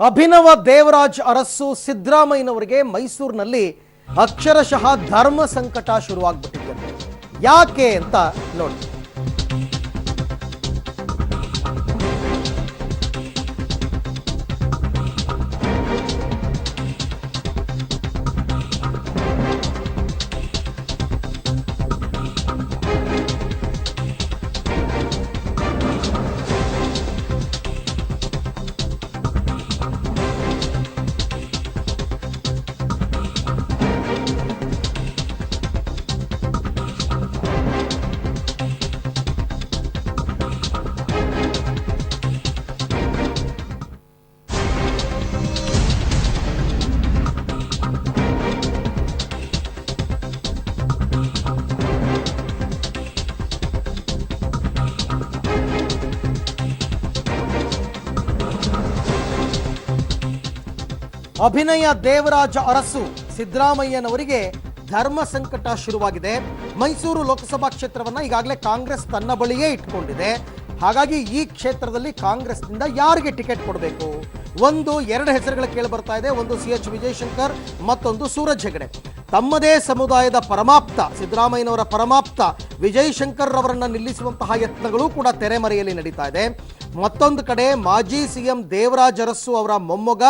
ಅಭಿನವ ದೇವರಾಜ್ ಅರಸು ಸಿದ್ದರಾಮಯ್ಯನವರಿಗೆ ಮೈಸೂರಿನಲ್ಲಿ ಅಕ್ಷರಶಃ ಧರ್ಮ ಸಂಕಟ ಶುರುವಾಗ್ಬಿಟ್ಟಿದೆ. ಯಾಕೆ ಅಂತ ನೋಡಿ. ಅಭಿನಯ ದೇವರಾಜ ಅರಸು ಸಿದ್ದರಾಮಯ್ಯನವರಿಗೆ ಧರ್ಮ ಸಂಕಟ ಶುರುವಾಗಿದೆ. ಮೈಸೂರು ಲೋಕಸಭಾ ಕ್ಷೇತ್ರವನ್ನು ಈಗಾಗಲೇ ಕಾಂಗ್ರೆಸ್ ತನ್ನ ಬಳಿಯೇ ಇಟ್ಕೊಂಡಿದೆ. ಹಾಗಾಗಿ ಈ ಕ್ಷೇತ್ರದಲ್ಲಿ ಕಾಂಗ್ರೆಸ್ನಿಂದ ಯಾರಿಗೆ ಟಿಕೆಟ್ ಕೊಡಬೇಕು? ಎರಡು ಹೆಸರುಗಳು ಕೇಳಿ ಬರ್ತಾ ಇದೆ. ಒಂದು CH ವಿಜಯಶಂಕರ್, ಮತ್ತೊಂದು ಸೂರಜ್ ಹೆಗಡೆ. ತಮ್ಮದೇ ಸಮುದಾಯದ ಪರಮಾಪ್ತ ಸಿದ್ದರಾಮಯ್ಯನವರ ಪರಮಾಪ್ತ ವಿಜಯಶಂಕರ್ ಅವರನ್ನು ನಿಲ್ಲಿಸುವಂತಹ ಯತ್ನಗಳು ಕೂಡ ತೆರೆಮರೆಯಲ್ಲಿ ನಡೀತಾ ಇದೆ. ಮತ್ತೊಂದು ಕಡೆ ಮಾಜಿ CM ದೇವರಾಜ ಅರಸು ಅವರ ಮೊಮ್ಮಗ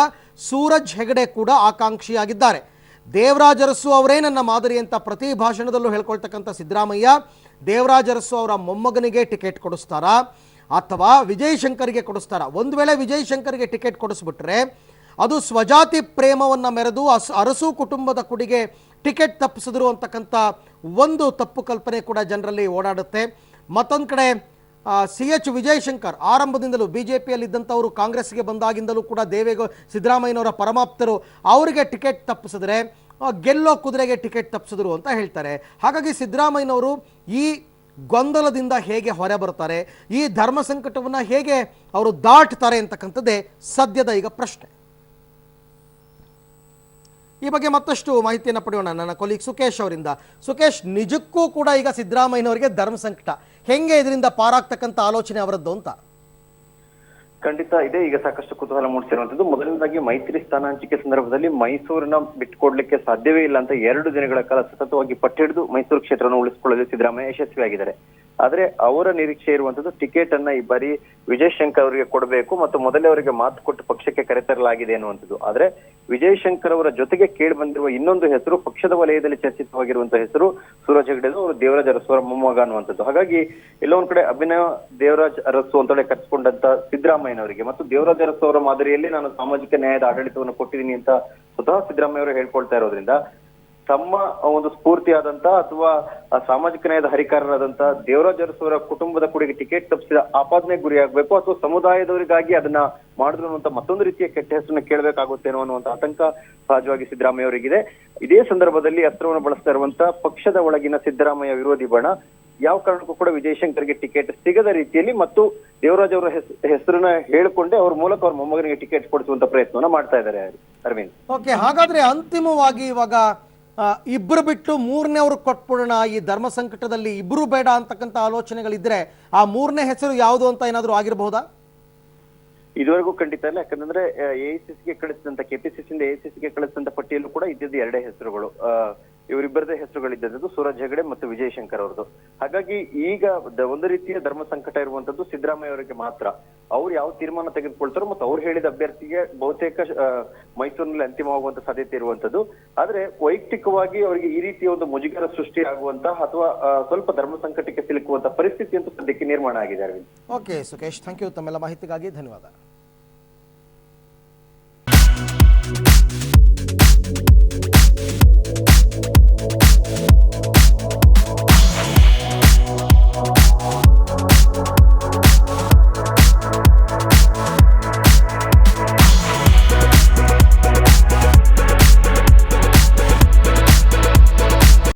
ಸೂರಜ್ ಹೆಗಡೆ ಕೂಡ ಆಕಾಂಕ್ಷಿಯಾಗಿದ್ದಾರೆ. ದೇವರಾಜ ಅರಸು ಅವರೇ ನನ್ನ ಮಾದರಿ ಅಂತ ಪ್ರತಿ ಭಾಷಣದಲ್ಲೂ ಹೇಳ್ಕೊಳ್ತಕ್ಕಂಥ ಸಿದ್ದರಾಮಯ್ಯ ದೇವರಾಜ ಅರಸು ಅವರ ಮೊಮ್ಮಗನಿಗೆ ಟಿಕೆಟ್ ಕೊಡಿಸ್ತಾರಾ ಅಥವಾ ವಿಜಯಶಂಕರ್ಗೆ ಕೊಡಿಸ್ತಾರಾ? ಒಂದು ವೇಳೆ ವಿಜಯಶಂಕರ್ಗೆ ಟಿಕೆಟ್ ಕೊಡಿಸ್ಬಿಟ್ರೆ ಅದು ಸ್ವಜಾತಿ ಪ್ರೇಮವನ್ನು ಮೆರೆದು ಅರಸು ಕುಟುಂಬದ ಕುಡಿಗೆ ಟಿಕೆಟ್ ತಪ್ಪಿಸಿದ್ರು ಅಂತಕ್ಕಂಥ ಒಂದು ತಪ್ಪು ಕಲ್ಪನೆ ಕೂಡ ಜನರಲ್ಲಿ ಓಡಾಡುತ್ತೆ. ಮತ್ತೊಂದು ಕಡೆ CH ವಿಜಯಶಂಕರ್ ಆರಂಭದಿಂದಲೂ BJPಯಲ್ಲಿದ್ದಂಥವರು ಕಾಂಗ್ರೆಸ್ಗೆ ಬಂದಾಗಿಂದಲೂ ಕೂಡ ಸಿದ್ದರಾಮಯ್ಯನವರ ಪರಮಾಪ್ತರು, ಅವರಿಗೆ ಟಿಕೆಟ್ ತಪ್ಪಿಸಿದ್ರೆ ಗೆಲ್ಲೋ ಕುದುರೆಗೆ ಟಿಕೆಟ್ ತಪ್ಪಿಸಿದ್ರು ಅಂತ ಹೇಳ್ತಾರೆ. ಹಾಗಾಗಿ ಸಿದ್ದರಾಮಯ್ಯನವರು ಈ ಗೊಂದಲದಿಂದ ಹೇಗೆ ಹೊರ ಬರ್ತಾರೆ, ಈ ಧರ್ಮ ಸಂಕಟವನ್ನು ಹೇಗೆ ಅವರು ದಾಟ್ತಾರೆ ಅಂತಕ್ಕಂಥದ್ದೇ ಸದ್ಯದ ಈಗ ಪ್ರಶ್ನೆ. ಈ ಬಗ್ಗೆ ಮತ್ತಷ್ಟು ಮಾಹಿತಿಯನ್ನು ಪಡೆಯೋಣ ನನ್ನ ಕೊಲೀಗ್ ಸುಕೇಶ್ ಅವರಿಂದ. ಸುಕೇಶ್, ನಿಜಕ್ಕೂ ಕೂಡ ಈಗ ಸಿದ್ದರಾಮಯ್ಯನವರಿಗೆ ಧರ್ಮ ಸಂಕಟ ಹೆಂಗೆ ಇದರಿಂದ ಪಾರಾಗ್ತಕ್ಕಂಥ ಆಲೋಚನೆ ಅವರದ್ದು ಅಂತ? ಖಂಡಿತ ಇದೆ. ಈಗ ಸಾಕಷ್ಟು ಕುತೂಹಲ ಮೂಡಿಸಿರುವಂತದ್ದು. ಮೊದಲನೇದಾಗಿ ಮೈತ್ರಿ ಸ್ಥಾನ ಹಂಚಿಕೆ ಸಂದರ್ಭದಲ್ಲಿ ಮೈಸೂರನ್ನ ಬಿಟ್ಟುಕೊಡ್ಲಿಕ್ಕೆ ಸಾಧ್ಯವೇ ಇಲ್ಲ ಅಂತ 2 ದಿನಗಳ ಕಾಲ ಸತತವಾಗಿ ಪಟ್ಟಿಡಿದು ಮೈಸೂರು ಕ್ಷೇತ್ರವನ್ನು ಉಳಿಸಿಕೊಳ್ಳಲು ಸಿದ್ದರಾಮಯ್ಯ ಯಶಸ್ವಿಯಾಗಿದ್ದಾರೆ. ಆದ್ರೆ ಅವರ ನಿರೀಕ್ಷೆ ಇರುವಂತದ್ದು ಟಿಕೆಟ್ ಅನ್ನ ಈ ಬಾರಿ ವಿಜಯಶಂಕರ್ ಅವರಿಗೆ ಕೊಡಬೇಕು ಮತ್ತು ಮೊದಲೇ ಅವರಿಗೆ ಮಾತು ಕೊಟ್ಟು ಪಕ್ಷಕ್ಕೆ ಕರೆತರಲಾಗಿದೆ ಅನ್ನುವಂಥದ್ದು. ಆದ್ರೆ ವಿಜಯಶಂಕರ್ ಅವರ ಜೊತೆಗೆ ಕೇಳಿ ಬಂದಿರುವ ಇನ್ನೊಂದು ಹೆಸರು, ಪಕ್ಷದ ವಲಯದಲ್ಲಿ ಚರ್ಚಿತವಾಗಿರುವಂತಹ ಹೆಸರು ಸೂರಜ್ ಹೆಗಡೆ ಅವರು ದೇವರಾಜ್ ಅರಸು ಅವರ ಮೊಮ್ಮಗ ಅನ್ನುವಂಥದ್ದು. ಹಾಗಾಗಿ ಎಲ್ಲ ಒಂದ್ ಕಡೆ ಅಭಿನವ ದೇವರಾಜ್ ಅರಸು ಅಂತೇಳಿ ಕರೆಸಿಕೊಂಡಂತ ಸಿದ್ದರಾಮಯ್ಯನವರಿಗೆ ಮತ್ತು ದೇವರಾಜ್ ಅರಸು ಅವರ ಮಾದರಿಯಲ್ಲಿ ನಾನು ಸಾಮಾಜಿಕ ನ್ಯಾಯದ ಆಡಳಿತವನ್ನು ಕೊಟ್ಟಿದ್ದೀನಿ ಅಂತ ಸ್ವತಃ ಸಿದ್ದರಾಮಯ್ಯ ಅವರು ಹೇಳ್ಕೊಳ್ತಾ ಇರೋದ್ರಿಂದ ತಮ್ಮ ಒಂದು ಸ್ಫೂರ್ತಿಯಾದಂತ ಅಥವಾ ಸಾಮಾಜಿಕ ನ್ಯಾಯದ ಹರಿಕಾರರಾದಂತ ದೇವರಾಜ್ ಅರಸು ಅವರ ಕುಟುಂಬದ ಕುಡಿಗೆ ಟಿಕೆಟ್ ತಪ್ಪಿಸಿದ ಆಪಾದನೆ ಗುರಿಯಾಗಬೇಕು ಅಥವಾ ಸಮುದಾಯದವರಿಗಾಗಿ ಅದನ್ನ ಮಾಡಿದ್ರು ಅನ್ನುವಂತ ಮತ್ತೊಂದು ರೀತಿಯ ಕೆಟ್ಟ ಹೆಸರನ್ನ ಕೇಳಬೇಕಾಗುತ್ತೇನೋ ಅನ್ನುವಂತ ಆತಂಕ ಸಹಜವಾಗಿ ಸಿದ್ದರಾಮಯ್ಯ ಅವರಿಗಿದೆ. ಇದೇ ಸಂದರ್ಭದಲ್ಲಿ ಅಸ್ತ್ರವನ್ನು ಬಳಸ್ತಾ ಇರುವಂತ ಪಕ್ಷದ ಒಳಗಿನ ಸಿದ್ದರಾಮಯ್ಯ ವಿರೋಧಿ ಬಣ ಯಾವ ಕಾರಣಕ್ಕೂ ಕೂಡ ವಿಜಯಶಂಕರ್ಗೆ ಟಿಕೆಟ್ ಸಿಗದ ರೀತಿಯಲ್ಲಿ ಮತ್ತು ದೇವರಾಜ್ ಅವರ ಹೆಸರನ್ನ ಹೇಳ್ಕೊಂಡೆ ಅವ್ರ ಮೂಲಕ ಅವ್ರ ಮೊಮ್ಮಗನಿಗೆ ಟಿಕೆಟ್ ಕೊಡಿಸುವಂತ ಪ್ರಯತ್ನವನ್ನ ಮಾಡ್ತಾ ಇದ್ದಾರೆ ಅರವಿಂದ್. ಓಕೆ, ಹಾಗಾದ್ರೆ ಅಂತಿಮವಾಗಿ ಇವಾಗ ಇಬ್ರು ಬಿಟ್ಟು ಮೂರನೇವ್ರು ಕೊಟ್ಬಿಡೋಣ, ಈ ಧರ್ಮ ಸಂಕಟದಲ್ಲಿ ಇಬ್ರು ಬೇಡ ಅಂತಕ್ಕಂಥ ಆಲೋಚನೆಗಳಿದ್ರೆ ಆ ಮೂರನೇ ಹೆಸರು ಯಾವುದು ಅಂತ ಏನಾದ್ರು ಆಗಿರಬಹುದಾ? ಇದುವರೆಗೂ ಖಂಡಿತ ಇಲ್ಲ. ಯಾಕಂದ್ರೆ AICCಗೆ ಕಳಿಸಿದಂತ KPCCಯಿಂದ AICCಗೆ ಕಳಿಸಿದಂತ ಪಟ್ಟಿಯಲ್ಲೂ ಕೂಡ ಇದ್ದಿದ್ದು 2 ಹೆಸರುಗಳು. ಇವರಿಬ್ಬರದೇ ಹೆಸರುಗಳಿದ್ದದ್ದು ಸೂರಜ್ ಹೆಗಡೆ ಮತ್ತು ವಿಜಯಶಂಕರ್ ಅವ್ರದ್ದು. ಹಾಗಾಗಿ ಈಗ ಒಂದು ರೀತಿಯ ಧರ್ಮ ಸಂಕಟ ಇರುವಂತದ್ದು ಸಿದ್ದರಾಮಯ್ಯ ಅವರಿಗೆ ಮಾತ್ರ. ಅವ್ರು ಯಾವ ತೀರ್ಮಾನ ತೆಗೆದುಕೊಳ್ತಾರೋ ಮತ್ತು ಅವ್ರು ಹೇಳಿದ ಅಭ್ಯರ್ಥಿಗೆ ಬಹುತೇಕ ಮೈಸೂರಿನಲ್ಲಿ ಅಂತಿಮವಾಗುವಂತ ಸಾಧ್ಯತೆ ಇರುವಂತದ್ದು. ಆದ್ರೆ ವೈಯಕ್ತಿಕವಾಗಿ ಅವರಿಗೆ ಈ ರೀತಿಯ ಒಂದು ಮುಜುಗರ ಸೃಷ್ಟಿ ಆಗುವಂತ ಅಥವಾ ಸ್ವಲ್ಪ ಧರ್ಮ ಸಂಕಟಕ್ಕೆ ಸಿಲುಕುವಂತ ಪರಿಸ್ಥಿತಿ ಅಂತೂ ಸದ್ಯಕ್ಕೆ ನಿರ್ಮಾಣ ಆಗಿದೆ. Okay Sukesh, thank you. ತಮ್ಮೆಲ್ಲ ಮಾಹಿತಿಗಾಗಿ ಧನ್ಯವಾದ.